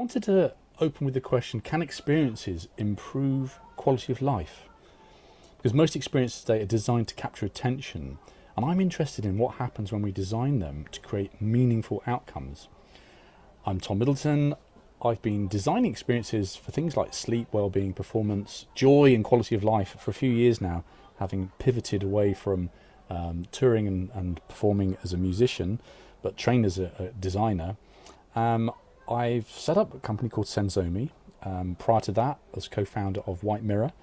wanted to open with the question, can experiences improve quality of life? Because most experiences today are designed to capture attention, and I'm interested in what happens when we design them to create meaningful outcomes. I'm Tom Middleton. I've been designing experiences for things like sleep, well-being, performance, joy and quality of life for a few years now, having pivoted away from touring and performing as a musician, but trained as a designer. I've set up a company called Sensomi. Prior to that, as co-founder of White Mirror,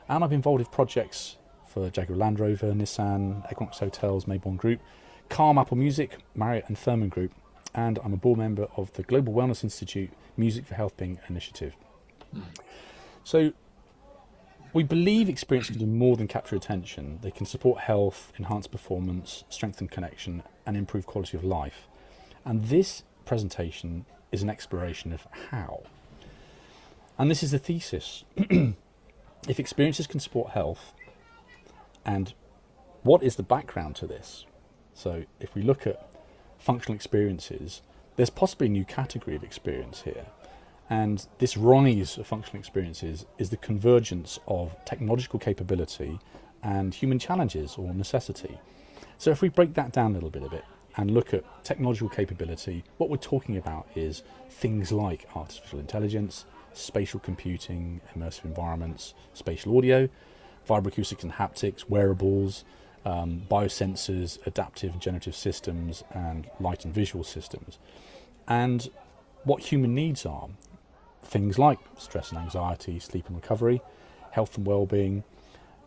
and I've been involved with projects for Jaguar Land Rover, Nissan, Equinox Hotels, Mayborn Group, Calm, Apple Music, Marriott and Thurman Group, and I'm a board member of the Global Wellness Institute Music for Health-Being initiative. So we believe experience can do more than capture attention. They can support health, enhance performance, strengthen connection, and improve quality of life. And this presentation is an exploration of how. And this is the thesis. If experiences can support health, and what is the background to this? So if we look at functional experiences, there's possibly a new category of experience here. And this rise of functional experiences is the convergence of technological capability and human challenges or necessity. So if we break that down a little bit of it and look at technological capability, what we're talking about is things like artificial intelligence, spatial computing, immersive environments, spatial audio, vibroacoustics and haptics, wearables, biosensors, adaptive and generative systems, and light and visual systems. And what human needs are, things like stress and anxiety, sleep and recovery, health and well-being,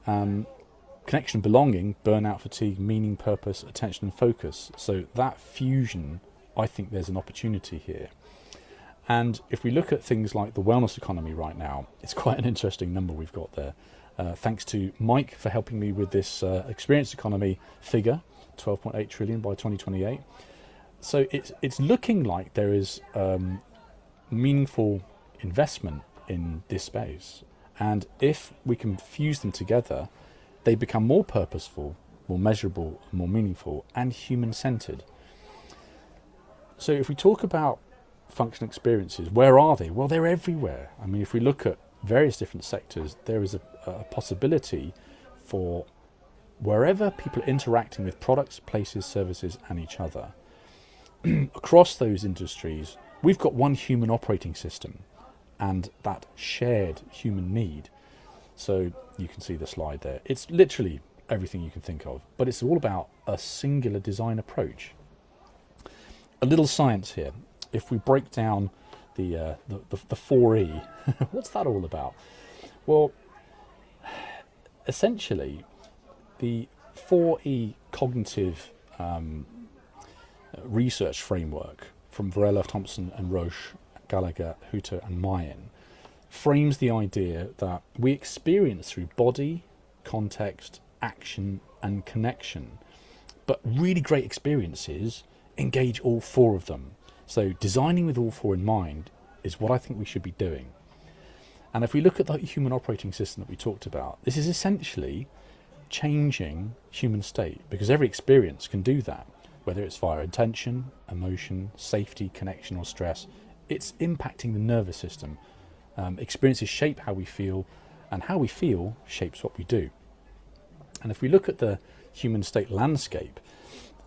connection and belonging, burnout, fatigue, meaning, purpose, attention and focus. So that fusion, I think there's an opportunity here. And if we look at things like the wellness economy right now, it's quite an interesting number we've got there. Thanks to Mike for helping me with this experience economy figure, 12.8 trillion by 2028. So it's looking like there is meaningful investment in this space. And if we can fuse them together, they become more purposeful, more measurable, more meaningful, and human-centered. So if we talk about functional experiences, where are they? Well, they're everywhere. I mean, if we look at various different sectors, there is a possibility for wherever people are interacting with products, places, services, and each other. Across those industries, we've got one human operating system and that shared human need. So you can see the slide there. It's literally everything you can think of, but it's all about a singular design approach. A little science here. If we break down the 4E, what's that all about? Well, essentially, the 4E cognitive research framework from Varela, Thompson and Roche, Gallagher, Hooter and Mayen frames the idea that we experience through body, context, action and connection. But really great experiences engage all four of them. So designing with all four in mind is what I think we should be doing. And if we look at the human operating system that we talked about, this is essentially changing human state, because every experience can do that, whether it's via intention, emotion, safety, connection or stress. It's impacting the nervous system. Experiences shape how we feel, and how we feel shapes what we do. And if we look at the human state landscape,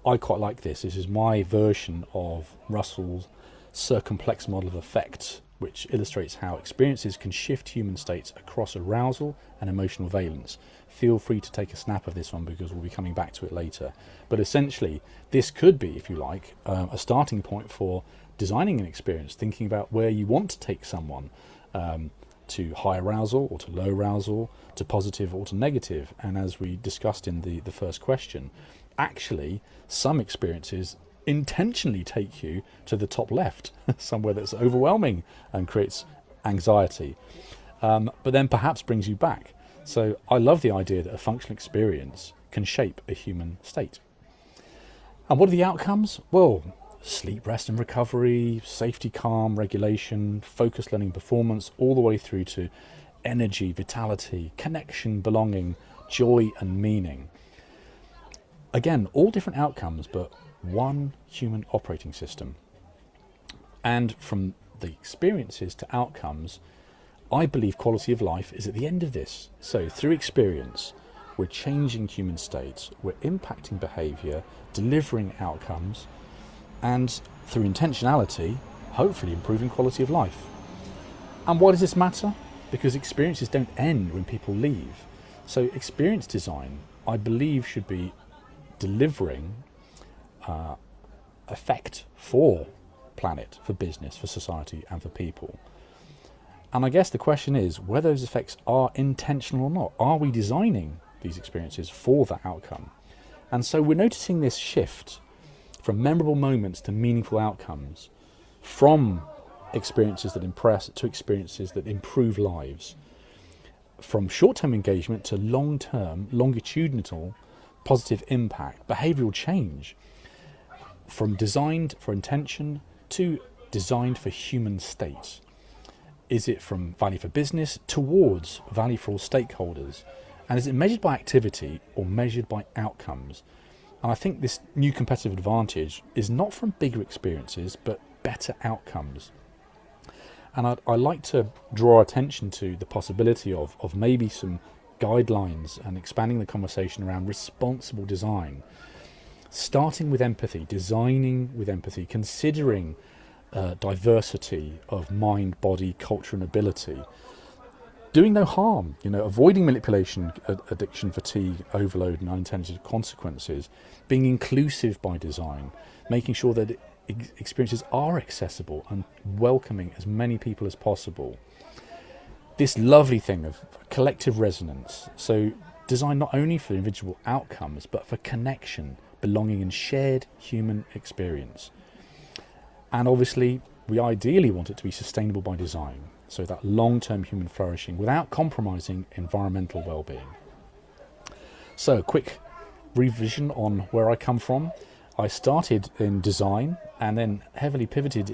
I quite like this. This is my version of Russell's circumplex model of effects, which illustrates how experiences can shift human states across arousal and emotional valence. Feel free to take a snap of this one because we'll be coming back to it later. But essentially, this could be, if you like, a starting point for designing an experience, thinking about where you want to take someone to high arousal or to low arousal, to positive or to negative. And as we discussed in the first question, actually, some experiences intentionally take you to the top left, somewhere that's overwhelming and creates anxiety, but then perhaps brings you back. So I love the idea that a functional experience can shape a human state. And what are the outcomes? Well, sleep, rest and recovery, safety, calm, regulation, focus, learning, performance, all the way through to energy, vitality, connection, belonging, joy and meaning. Again, all different outcomes, but one human operating system. And from the experiences to outcomes, I believe quality of life is at the end of this. So through experience, we're changing human states, we're impacting behaviour, delivering outcomes, and through intentionality, hopefully improving quality of life. And why does this matter? Because experiences don't end when people leave. So experience design, I believe, should be delivering effect for planet, for business, for society, and for people. And I guess the question is whether those effects are intentional or not. Are we designing these experiences for that outcome? And so we're noticing this shift from memorable moments to meaningful outcomes, from experiences that impress to experiences that improve lives, from short-term engagement to long-term, longitudinal positive impact, behavioural change, from designed for intention to designed for human states. Is it from value for business towards value for all stakeholders? And is it measured by activity or measured by outcomes? And I think this new competitive advantage is not from bigger experiences, but better outcomes. And I like to draw attention to the possibility of maybe some guidelines and expanding the conversation around responsible design, starting with empathy, designing with empathy, considering diversity of mind, body, culture and ability, doing no harm, avoiding manipulation, addiction, fatigue, overload and unintended consequences, being inclusive by design, making sure that experiences are accessible and welcoming as many people as possible. This lovely thing of collective resonance, so design not only for individual outcomes but for connection, belonging and shared human experience. And obviously we ideally want it to be sustainable by design, so that long-term human flourishing without compromising environmental well-being. So a quick revision on where I come from. I started in design and then heavily pivoted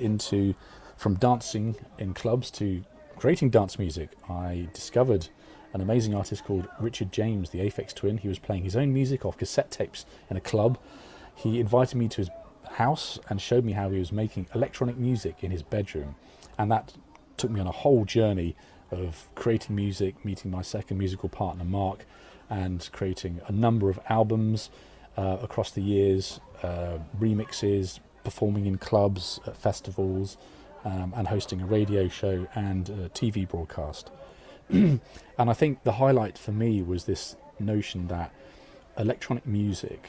from dancing in clubs to creating dance music. I discovered an amazing artist called Richard James, the Aphex Twin. He was playing his own music off cassette tapes in a club. He invited me to his house and showed me how he was making electronic music in his bedroom. And that took me on a whole journey of creating music, meeting my second musical partner, Mark, and creating a number of albums across the years, remixes, performing in clubs, at festivals, and hosting a radio show and a TV broadcast. And I think the highlight for me was this notion that electronic music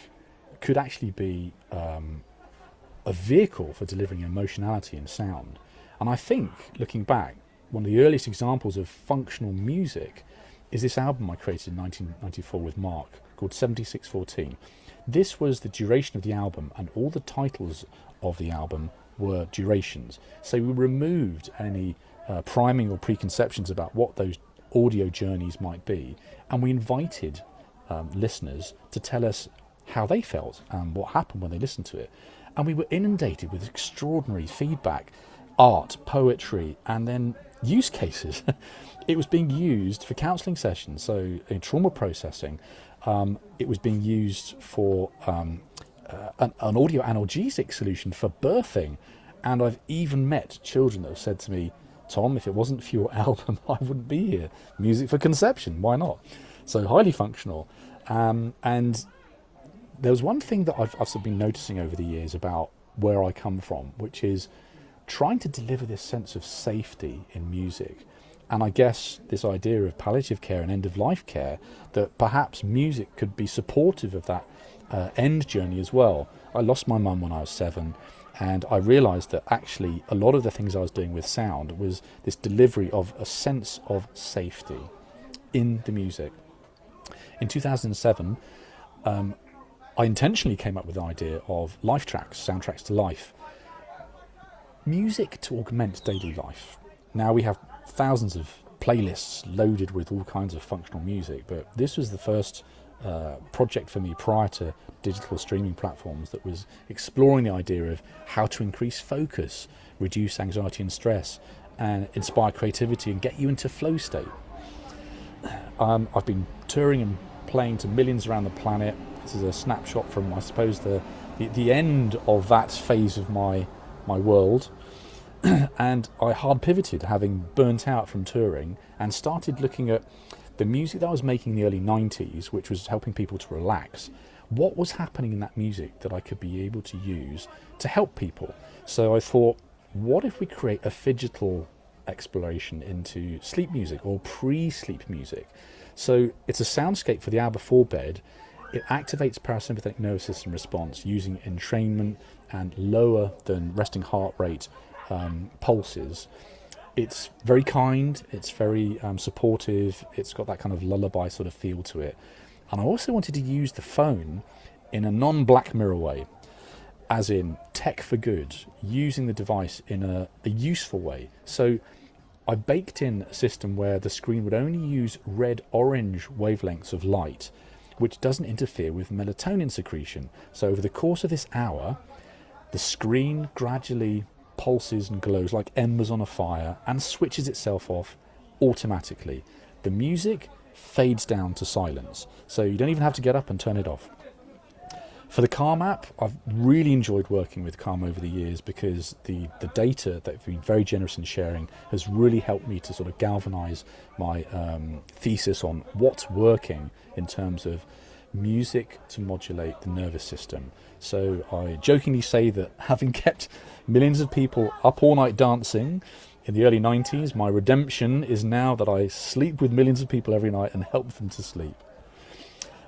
could actually be a vehicle for delivering emotionality and sound. And I think, looking back, one of the earliest examples of functional music is this album I created in 1994 with Mark called 7614. This was the duration of the album, and all the titles of the album were durations. So we removed any priming or preconceptions about what those audio journeys might be, and we invited listeners to tell us how they felt and what happened when they listened to it. And we were inundated with extraordinary feedback, art, poetry, and then use cases. It was being used for counselling sessions, so in trauma processing. It was being used for an audio analgesic solution for birthing. And I've even met children that have said to me, Tom, if it wasn't for your album, I wouldn't be here. Music for conception, why not? So highly functional. And there was one thing that I've sort of been noticing over the years about where I come from, which is trying to deliver this sense of safety in music. And I guess this idea of palliative care and end-of-life care, that perhaps music could be supportive of that end journey as well. I lost my mum when I was 7, and I realised that actually a lot of the things I was doing with sound was this delivery of a sense of safety in the music. In 2007, I intentionally came up with the idea of life tracks, soundtracks to life. Music to augment daily life. Now we have thousands of playlists loaded with all kinds of functional music, but this was the first project for me prior to digital streaming platforms that was exploring the idea of how to increase focus, reduce anxiety and stress, and inspire creativity and get you into flow state. I've been touring and playing to millions around the planet. This is a snapshot from, I suppose, the end of that phase of my world. And I hard pivoted, having burnt out from touring, and started looking at the music that I was making in the early 90s, which was helping people to relax. What was happening in that music that I could be able to use to help people? So I thought, what if we create a phygital exploration into sleep music, or pre-sleep music? So it's a soundscape for the hour before bed. It activates parasympathetic nervous system response using entrainment and lower than resting heart rate pulses. It's very kind, it's very supportive, it's got that kind of lullaby sort of feel to it. And I also wanted to use the phone in a non-Black Mirror way, as in tech for good, using the device in a useful way. So I baked in a system where the screen would only use red-orange wavelengths of light, which doesn't interfere with melatonin secretion. So over the course of this hour, the screen gradually pulses and glows like embers on a fire and switches itself off automatically. The music fades down to silence, so you don't even have to get up and turn it off. For the Calm app, I've really enjoyed working with Calm over the years, because the data that they've been very generous in sharing has really helped me to sort of galvanize my thesis on what's working in terms of music to modulate the nervous system. So I jokingly say that, having kept millions of people up all night dancing in the early 90s, my redemption is now that I sleep with millions of people every night and help them to sleep.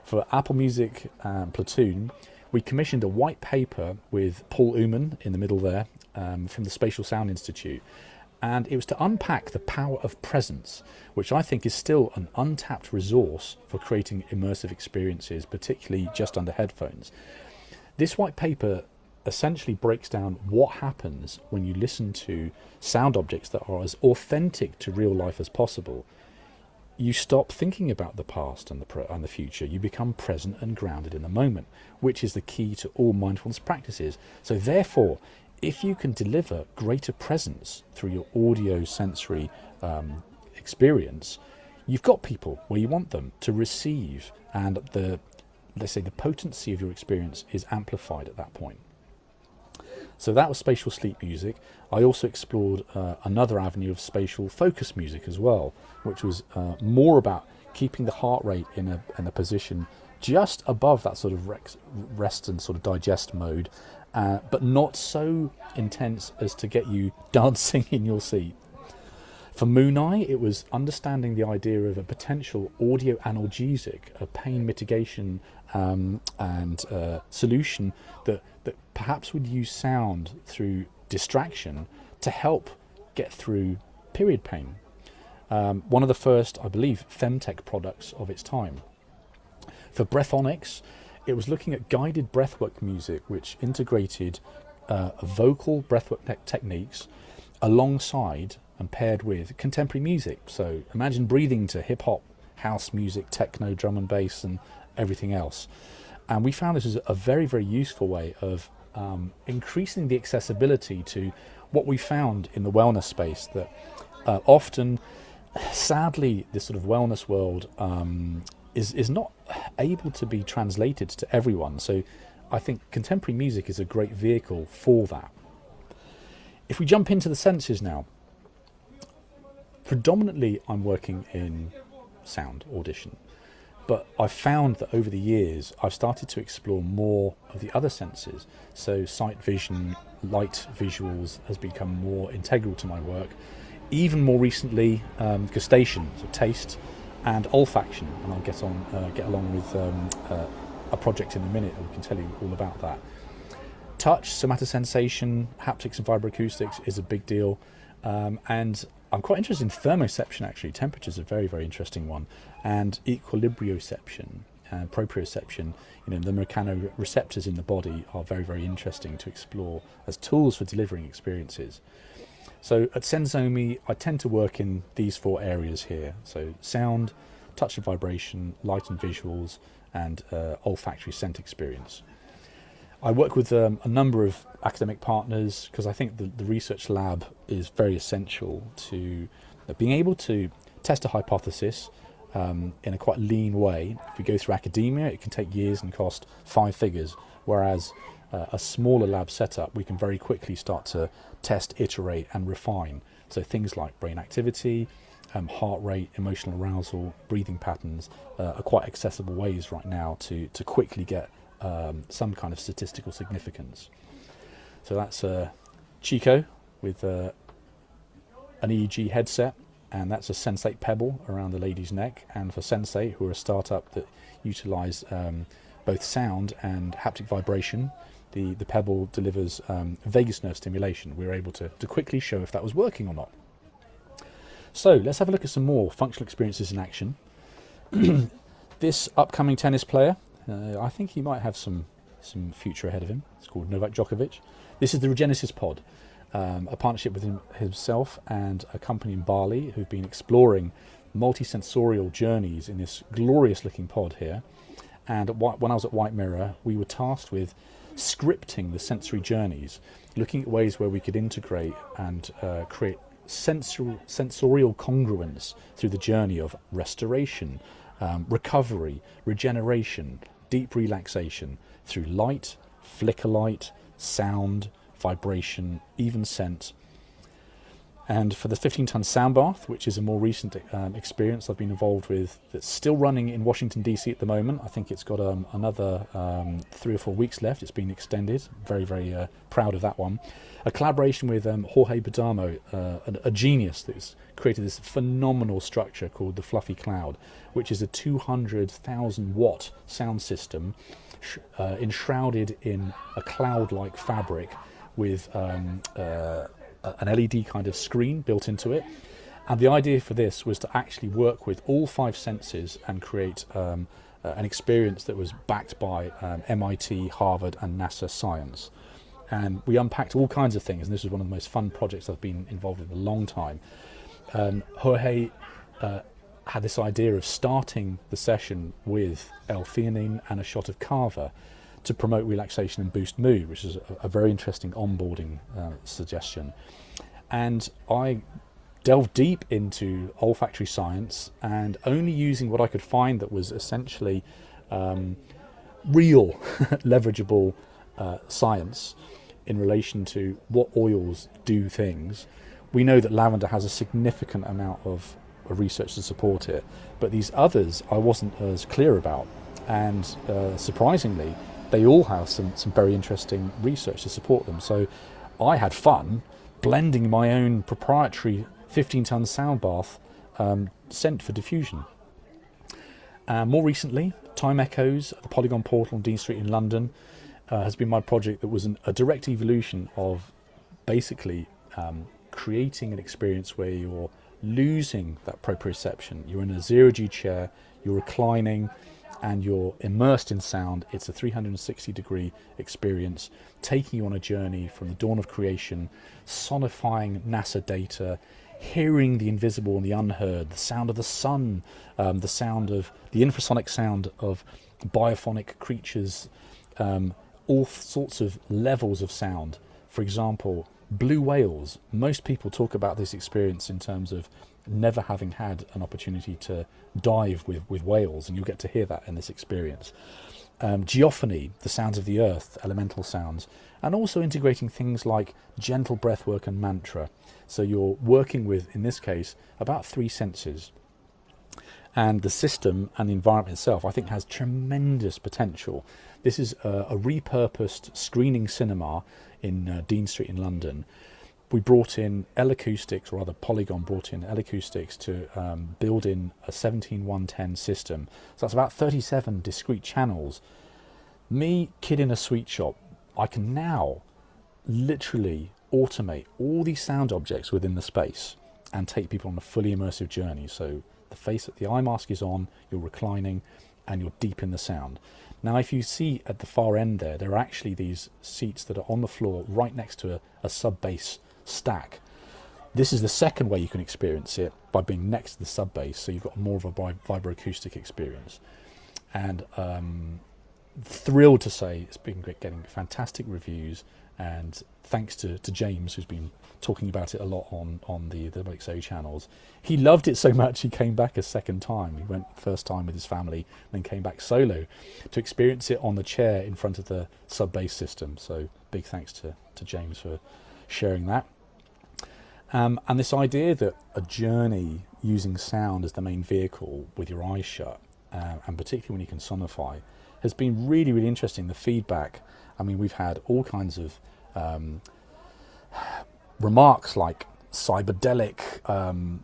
For Apple Music Platoon, we commissioned a white paper with Paul Uman in the middle there, from the Spatial Sound Institute. And it was to unpack the power of presence, which I think is still an untapped resource for creating immersive experiences, particularly just under headphones. This white paper essentially breaks down what happens when you listen to sound objects that are as authentic to real life as possible. You stop thinking about the past and the future. You become present and grounded in the moment, which is the key to all mindfulness practices. So therefore, if you can deliver greater presence through your audio sensory experience, you've got people where you want them to receive, and let's say the potency of your experience is amplified at that point. So that was spatial sleep music. I also explored another avenue of spatial focus music as well, which was more about keeping the heart rate in a position just above that sort of rest and sort of digest mode, but not so intense as to get you dancing in your seat. For Moon Eye, it was understanding the idea of a potential audio analgesic, a pain mitigation and solution that perhaps would use sound through distraction to help get through period pain. One of the first, I believe, femtech products of its time. For Breathonics, it was looking at guided breathwork music, which integrated vocal breathwork techniques alongside and paired with contemporary music. So imagine breathing to hip hop, house music, techno, drum and bass, and everything else. And we found this was a very, very useful way of increasing the accessibility to what we found in the wellness space, that often, sadly, this sort of wellness world is not able to be translated to everyone. So I think contemporary music is a great vehicle for that. If we jump into the senses now, predominantly I'm working in sound audition, but I've found that over the years I've started to explore more of the other senses. So sight, vision, light, visuals has become more integral to my work. Even more recently, gustation, so taste, and olfaction, and I'll get along with a project in a minute, and we can tell you all about that. Touch, somatosensation, haptics and vibroacoustics is a big deal, and I'm quite interested in thermoception actually. Temperature is a very, very interesting one, and equilibrioception and proprioception. You know, the mechanoreceptors in the body are very, very interesting to explore as tools for delivering experiences. So at Sensomi, I tend to work in these four areas here. So sound, touch and vibration, light and visuals, and olfactory scent experience. I work with a number of academic partners because I think the research lab is very essential to being able to test a hypothesis in a quite lean way. If we go through academia, it can take years and cost 5 figures, whereas a smaller lab setup, we can very quickly start to test, iterate and refine. So things like brain activity, heart rate, emotional arousal, breathing patterns are quite accessible ways right now to quickly get some kind of statistical significance. So that's Chico with an EEG headset, and that's a Sensate pebble around the lady's neck. And for Sensate, who are a startup that utilise both sound and haptic vibration, the pebble delivers vagus nerve stimulation. We were able to quickly show if that was working or not. So let's have a look at some more functional experiences in action. This upcoming tennis player, I think he might have some future ahead of him. It's called Novak Djokovic. This is the Regenesis pod, a partnership with himself and a company in Bali who've been exploring multi-sensorial journeys in this glorious looking pod here. And when I was at White Mirror, we were tasked with scripting the sensory journeys, looking at ways where we could integrate and create sensorial congruence through the journey of restoration, recovery, regeneration, deep relaxation through light, flicker light, sound, vibration, even scent. And for the 15-ton sound bath, which is a more recent experience I've been involved with, that's still running in Washington, D.C. at the moment. I think it's got another 3 or 4 weeks left. It's been extended. Very, very proud of that one. A collaboration with Jorge Badamo, a genius that's created this phenomenal structure called the Fluffy Cloud, which is a 200,000 watt sound system enshrouded in a cloud-like fabric with an LED kind of screen built into it. And the idea for this was to actually work with all 5 senses and create an experience that was backed by MIT, Harvard and NASA science. And we unpacked all kinds of things, and this was one of the most fun projects I've been involved in a long time. Jorge had this idea of starting the session with L-theanine and a shot of kava to promote relaxation and boost mood, which is a very interesting onboarding suggestion. And I delved deep into olfactory science, and only using what I could find that was essentially real leverageable science in relation to what oils do things. We know that lavender has a significant amount of research to support it, but these others I wasn't as clear about, and surprisingly they all have some very interesting research to support them. So I had fun blending my own proprietary 15-ton sound bath scent for diffusion. More recently, Time Echoes at the Polygon Portal on Dean Street in London has been my project that was a direct evolution of basically creating an experience where you're losing that proprioception. You're in a zero-G chair, you're reclining, and you're immersed in sound. It's a 360-degree experience, taking you on a journey from the dawn of creation, sonifying NASA data, hearing the invisible and the unheard, the sound of the sun, the sound of the infrasonic sound of biophonic creatures, all sorts of levels of sound. For example, blue whales. Most people talk about this experience in terms of never having had an opportunity to dive with whales, and you'll get to hear that in this experience. Geophony, the sounds of the earth, elemental sounds, and also integrating things like gentle breathwork and mantra. So you're working with, in this case, about 3 senses. And the system and the environment itself, I think, has tremendous potential. This is a repurposed screening cinema in Dean Street in London. We brought in L-acoustics, or rather Polygon brought in L-acoustics to build in a 17110 system. So that's about 37 discrete channels. Me, kid in a sweet shop, I can now literally automate all these sound objects within the space and take people on a fully immersive journey. So the eye mask is on, you're reclining, and you're deep in the sound. Now, if you see at the far end there are actually these seats that are on the floor right next to a sub-bass stack. This is the second way you can experience it, by being next to the sub-bass, so you've got more of a vibroacoustic experience. And thrilled to say it's been getting fantastic reviews, and thanks to James, who's been talking about it a lot on the WXO channels. He loved it so much he came back a second time. He went first time with his family, then came back solo to experience it on the chair in front of the sub-bass system. So big thanks to James for sharing that. And this idea that a journey using sound as the main vehicle with your eyes shut, and particularly when you can sonify, has been really, really interesting. The feedback, I mean, we've had all kinds of remarks like cyberdelic,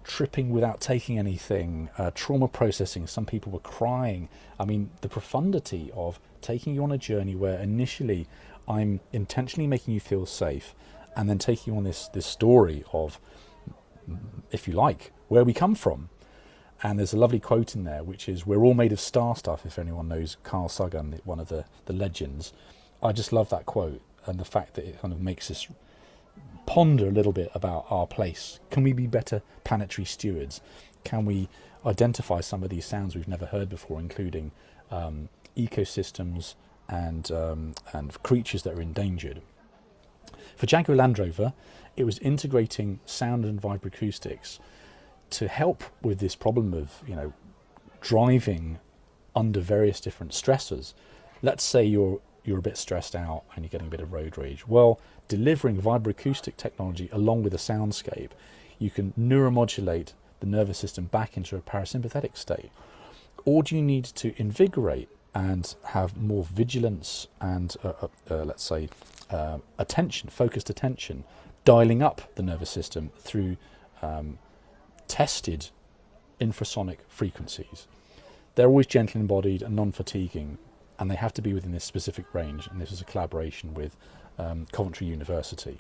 tripping without taking anything, trauma processing. Some people were crying. I mean, the profundity of taking you on a journey where initially I'm intentionally making you feel safe, and then taking you on this story of, if you like, where we come from. And there's a lovely quote in there, which is, "We're all made of star stuff," if anyone knows Carl Sagan, one of the legends. I just love that quote, and the fact that it kind of makes us ponder a little bit about our place. Can we be better planetary stewards? Can we identify some of these sounds we've never heard before, including ecosystems and creatures that are endangered? For Jaguar Land Rover, it was integrating sound and vibroacoustics to help with this problem of, driving under various different stressors. Let's say you're a bit stressed out and you're getting a bit of road rage. Well, delivering vibroacoustic technology along with a soundscape, you can neuromodulate the nervous system back into a parasympathetic state. Or do you need to invigorate and have more vigilance and, let's say, attention, focused attention, dialing up the nervous system through tested infrasonic frequencies? They're always gentle embodied and non-fatiguing, and they have to be within this specific range, and this is a collaboration with Coventry University.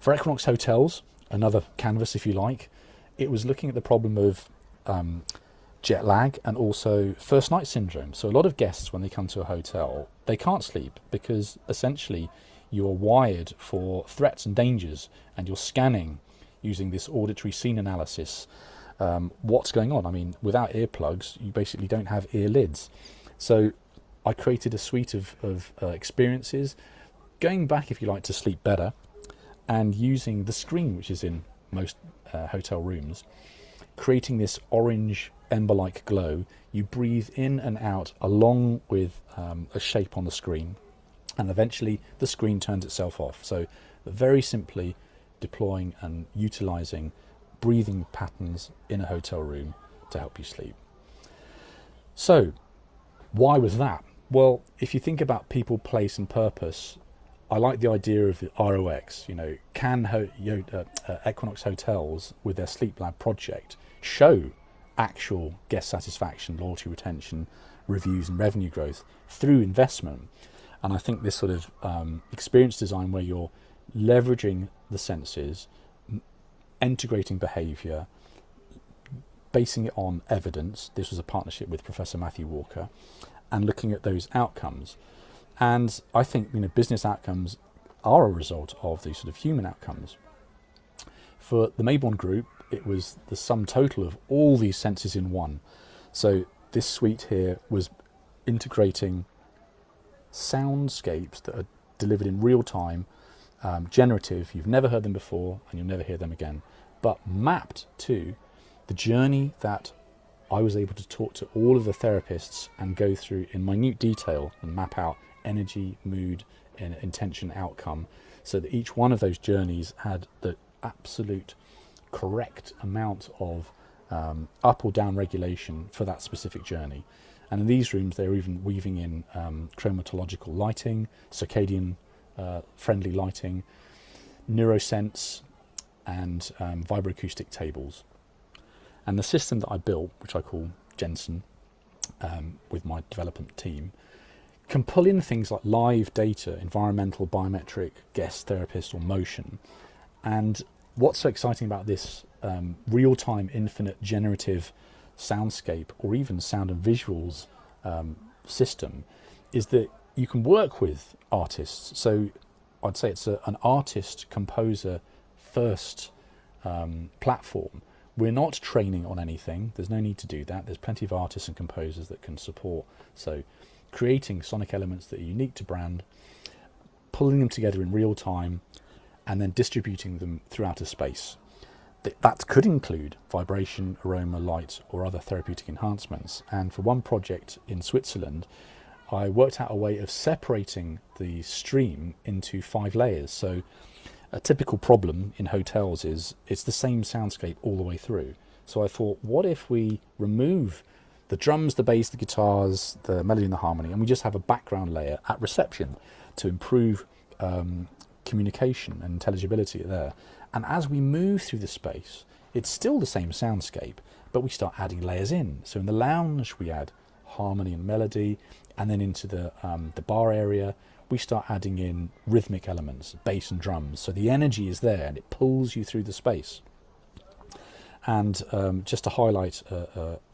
For Equinox Hotels, another canvas if you like, it was looking at the problem of jet lag and also first night syndrome. So a lot of guests, when they come to a hotel, they can't sleep because essentially you are wired for threats and dangers, and you're scanning using this auditory scene analysis what's going on. I mean, without earplugs, you basically don't have ear lids. So I created a suite of experiences, going back, if you like, to sleep better, and using the screen, which is in most hotel rooms, creating this orange ember-like glow. You breathe in and out along with a shape on the screen, and eventually the screen turns itself off. So very simply deploying and utilizing breathing patterns in a hotel room to help you sleep. So why was that? Well, if you think about people, place and purpose, I like the idea of the ROX. Can Equinox Hotels, with their Sleep Lab project, show actual guest satisfaction, loyalty, retention, reviews and revenue growth through investment? And I think this sort of experience design, where you're leveraging the senses, integrating behaviour, basing it on evidence. This was a partnership with Professor Matthew Walker, and looking at those outcomes. And I think business outcomes are a result of these sort of human outcomes. For the Mayborn Group, it was the sum total of all these senses in one. So this suite here was integrating soundscapes that are delivered in real time, generative. You've never heard them before and you'll never hear them again, but mapped to the journey that I was able to talk to all of the therapists and go through in minute detail and map out energy, mood, and intention, outcome, so that each one of those journeys had the absolute correct amount of up or down regulation for that specific journey. And in these rooms, they're even weaving in chromatological lighting, circadian friendly lighting, Neuroscience, and vibroacoustic tables. And the system that I built, which I call Jensen, with my development team, can pull in things like live data, environmental, biometric, guest, therapist, or motion. And what's so exciting about this real-time, infinite, generative soundscape, or even sound and visuals system, is that you can work with artists. So I'd say it's an artist-composer first platform. We're not training on anything. There's no need to do that. There's plenty of artists and composers that can support. So creating sonic elements that are unique to brand, pulling them together in real time, and then distributing them throughout a space. That could include vibration, aroma, light, or other therapeutic enhancements. And for one project in Switzerland, I worked out a way of separating the stream into 5 layers. So a typical problem in hotels is it's the same soundscape all the way through. So I thought, what if we remove the drums, the bass, the guitars, the melody and the harmony, and we just have a background layer at reception to improve communication and intelligibility there. And as we move through the space, it's still the same soundscape, but we start adding layers in. So in the lounge, we add harmony and melody, and then into the bar area, we start adding in rhythmic elements, bass and drums. So the energy is there and it pulls you through the space. And just to highlight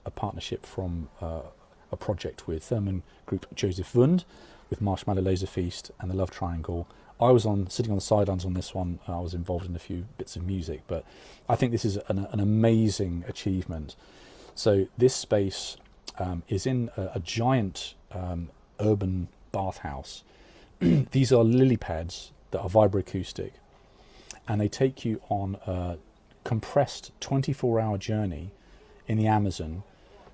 a partnership from a project with Thurman Group Joseph Wund, with Marshmallow Laser Feast and the Love Triangle. I was sitting on the sidelines on this one. I was involved in a few bits of music, but I think this is an amazing achievement. So this space is in a giant urban bathhouse. These are lily pads that are vibroacoustic, and they take you on a compressed 24-hour journey in the Amazon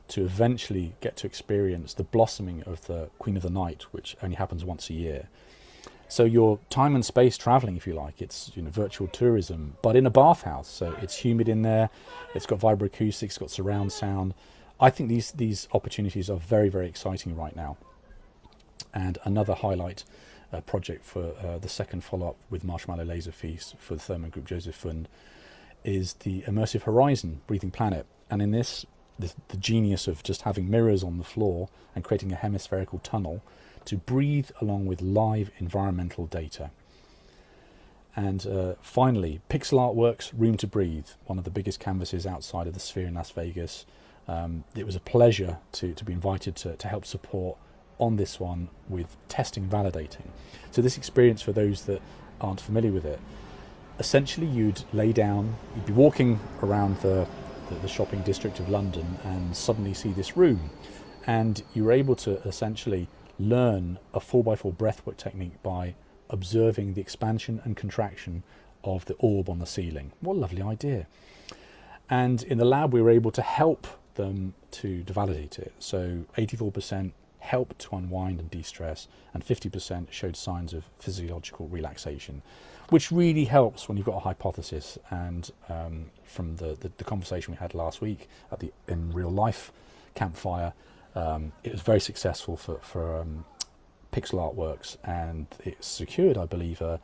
to eventually get to experience the blossoming of the Queen of the Night, which only happens once a year. So you're time and space traveling, if you like. It's virtual tourism, but in a bathhouse. So it's humid in there. It's got vibroacoustics. It's got surround sound. I think these opportunities are very, very exciting right now. And another highlight project for the second follow-up with Marshmallow Laser Feast for the Thurman Group Joseph Fund is the Immersive Horizon Breathing Planet. And in this, the genius of just having mirrors on the floor and creating a hemispherical tunnel to breathe along with live environmental data. And finally, Pixel Artworks Room to Breathe, one of the biggest canvases outside of the Sphere in Las Vegas. It was a pleasure to be invited to help support on this one with testing and validating. So this experience, for those that aren't familiar with it, essentially you'd lay down, you'd be walking around the shopping district of London and suddenly see this room, and you were able to essentially learn a 4x4 breathwork technique by observing the expansion and contraction of the orb on the ceiling. What a lovely idea. And in the lab we were able to help them to validate it. So 84% helped to unwind and de-stress, and 50% showed signs of physiological relaxation, which really helps when you've got a hypothesis. And from the conversation we had last week at the In Real Life campfire, it was very successful for Pixel Artworks, and it secured, I believe, a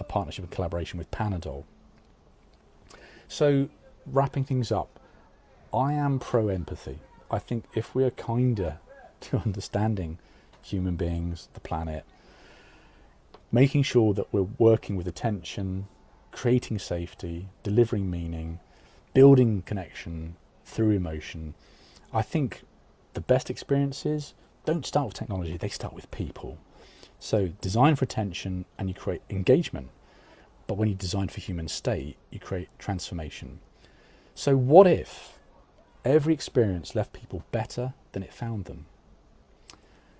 partnership and collaboration with Panadol. So wrapping things up, I am pro-empathy. I think if we are kinder to understanding human beings, the planet, making sure that we're working with attention, creating safety, delivering meaning, building connection through emotion, I think the best experiences don't start with technology, they start with people. So design for attention and you create engagement, but when you design for human state, you create transformation. So what if every experience left people better than it found them?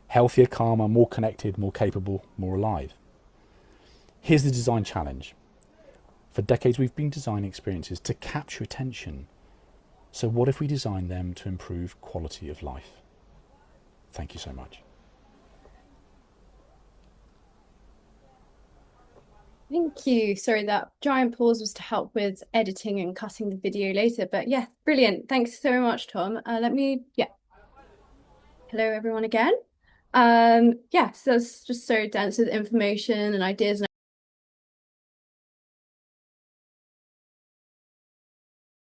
Healthier, calmer, more connected, more capable, more alive. Here's the design challenge. For decades we've been designing experiences to capture attention. So what if we design them to improve quality of life? Thank you so much. Thank you. Sorry, that giant pause was to help with editing and cutting the video later. But yeah, brilliant. Thanks so much, Tom. Hello, everyone again. So it's just so dense with information and ideas and